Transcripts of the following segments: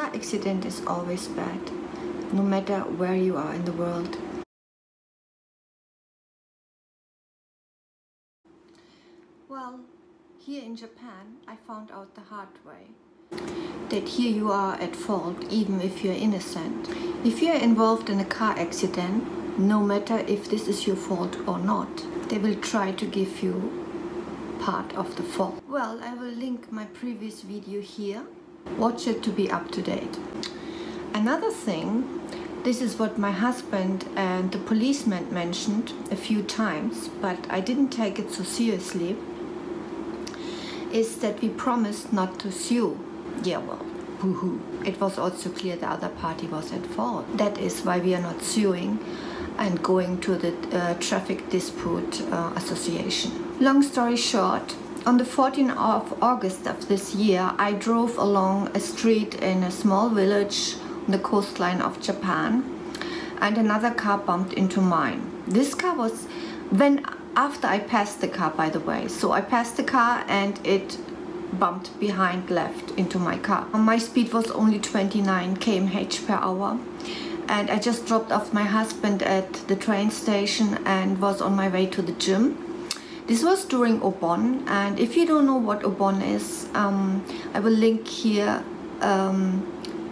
car accident is always bad, no matter where you are in the world. Well, here in Japan, I found out the hard way that here you are at fault even if you're innocent. If you're involved in a car accident, no matter if this is your fault or not, they will try to give you part of the fault. Well, I will link my previous video here. Watch it to be up to date. Another thing, this is what my husband and the policeman mentioned a few times, but I didn't take it so seriously, is that we promised not to sue. Yeah, well, boo-hoo. It was also clear the other party was at fault. That is why we are not suing and going to the Traffic Dispute Association. Long story short, on the 14th of August of this year, I drove along a street in a small village on the coastline of Japan, and another car bumped into mine. This car was after I passed the car, by the way. So I passed the car and it bumped behind left into my car. My speed was only 29 km/h, and I just dropped off my husband at the train station and was on my way to the gym. This was during Obon, and if you don't know what Obon is, I will link here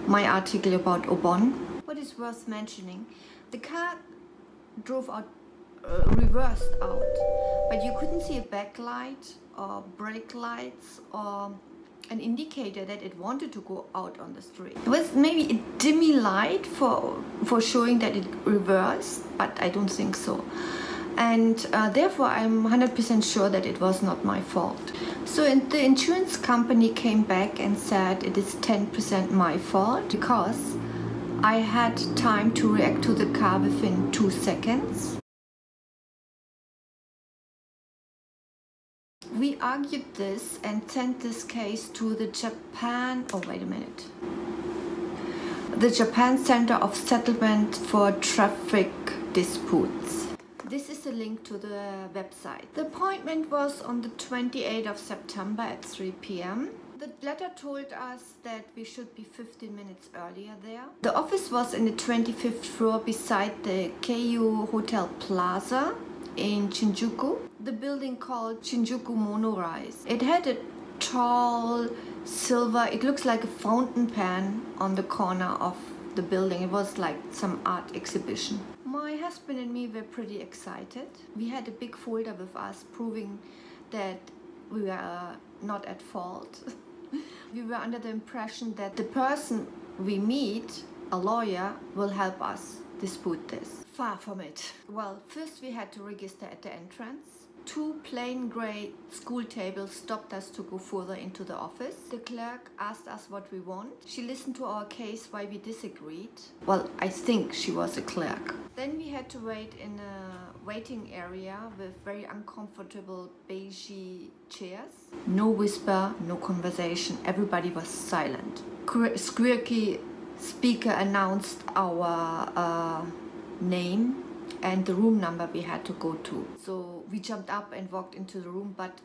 my article about Obon. What is worth mentioning, the car drove out, reversed out, but you couldn't see a backlight or brake lights or an indicator that it wanted to go out on the street. It was maybe a dimmy light for showing that it reversed, but I don't think so. And therefore I'm 100% sure that it was not my fault. So the insurance company came back and said it is 10% my fault because I had time to react to the car within 2 seconds. We argued this and sent this case to the the Japan Center of Settlement for Traffic Disputes. This is a link to the website. The appointment was on the 28th of September at 3 p.m. The letter told us that we should be 15 minutes earlier there. The office was in the 25th floor beside the Keiyu Hotel Plaza in Shinjuku, the building called Shinjuku Monorise. It had a tall silver, it looks like a fountain pen on the corner of the building. It was like some art exhibition. My husband and me were pretty excited. We had a big folder with us proving that we were not at fault. We were under the impression that the person we meet, a lawyer, will help us dispute this. Far from it. Well, first we had to register at the entrance. 2 plain grey school tables stopped us to go further into the office. The clerk asked us what we want. She listened to our case why we disagreed. Well, I think she was a clerk. Then we had to wait in a waiting area with very uncomfortable beige chairs. No whisper, no conversation. Everybody was silent. Squeaky speaker announced our name and the room number we had to go to. So we jumped up and walked into the room, but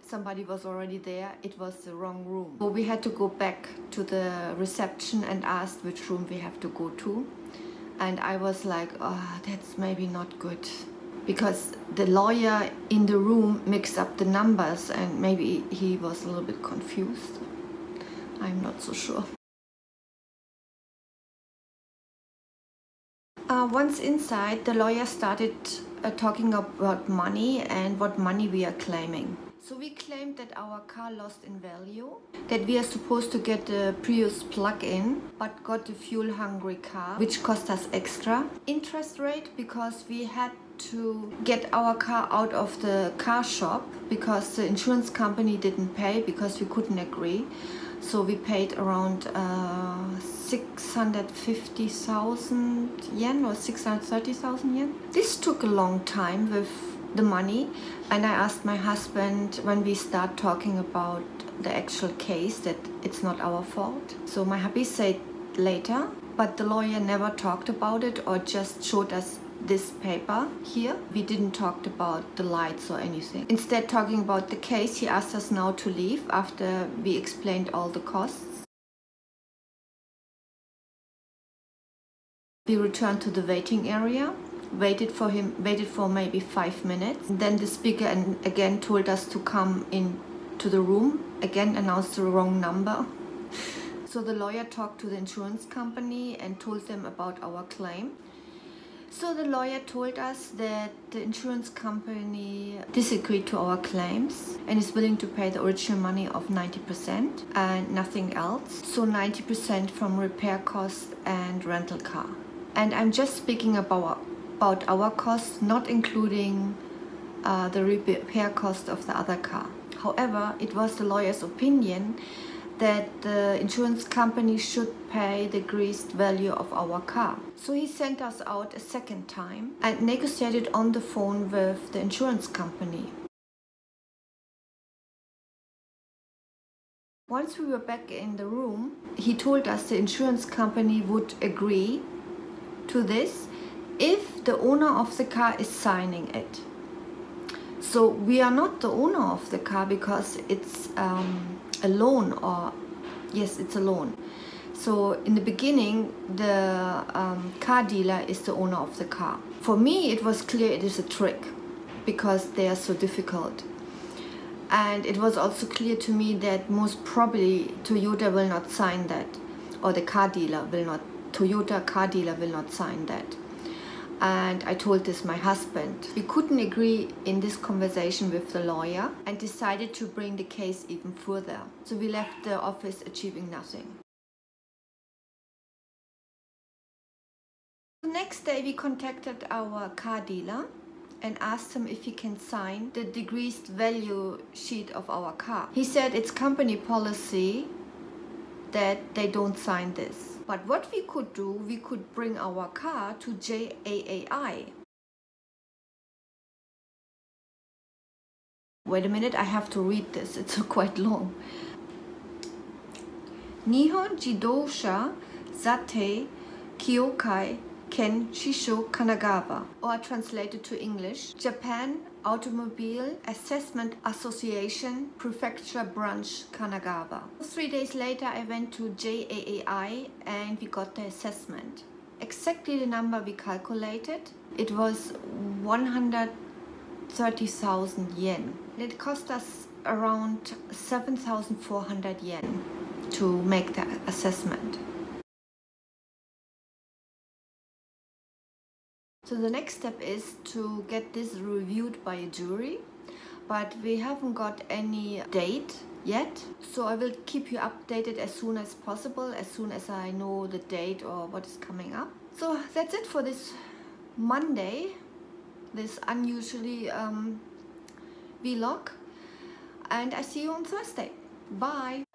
somebody was already there. It was the wrong room. So we had to go back to the reception and ask which room we have to go to. And I was like, oh, that's maybe not good. Because the lawyer in the room mixed up the numbers and maybe he was a little bit confused. I'm not so sure. Once inside, the lawyer started talking about money and what money we are claiming. So we claimed that our car lost in value, that we are supposed to get a Prius plug-in, but got a fuel-hungry car, which cost us extra. Interest rate, because we had to get our car out of the car shop because the insurance company didn't pay because we couldn't agree. So we paid around 650,000 yen or 630,000 yen. This took a long time with the money, and I asked my husband when we start talking about the actual case that it's not our fault. So my hubby said later, but the lawyer never talked about it or just showed us this paper here. We didn't talk about the lights or anything. Instead, talking about the case, he asked us now to leave after we explained all the costs. We returned to the waiting area, waited for maybe 5 minutes. Then the speaker again told us to come in to the room, again announced the wrong number. So the lawyer talked to the insurance company and told them about our claim. So the lawyer told us that the insurance company disagreed to our claims and is willing to pay the original money of 90% and nothing else. So 90% from repair costs and rental car. And I'm just speaking about our costs, not including the repair cost of the other car. However, it was the lawyer's opinion that the insurance company should pay the decreased value of our car. So he sent us out a second time and negotiated on the phone with the insurance company. Once we were back in the room, he told us the insurance company would agree to this if the owner of the car is signing it. So we are not the owner of the car because it's a loan, or yes, it's a loan. So in the beginning, the car dealer is the owner of the car. For me, it was clear it is a trick because they are so difficult. And it was also clear to me that most probably Toyota will not sign that, or the car dealer will not, Toyota car dealer will not sign that. And I told this my husband. We couldn't agree in this conversation with the lawyer and decided to bring the case even further. So we left the office achieving nothing. The next day we contacted our car dealer and asked him if he can sign the decreased value sheet of our car. He said it's company policy that they don't sign this. But what we could do, we could bring our car to JAAI. Wait a minute, I have to read this, it's quite long. Nihon Jidosha Zate Kyokai Ken Shisho Kanagawa, or translated to English, Japan Automobile Assessment Association, Prefecture Branch, Kanagawa. 3 days later I went to JAAI and we got the assessment. Exactly the number we calculated, it was 130,000 yen. It cost us around 7,400 yen to make the assessment. So the next step is to get this reviewed by a jury, but we haven't got any date yet. So I will keep you updated as soon as possible, as soon as I know the date or what is coming up. So that's it for this Monday, this unusually vlog, and I see you on Thursday. Bye!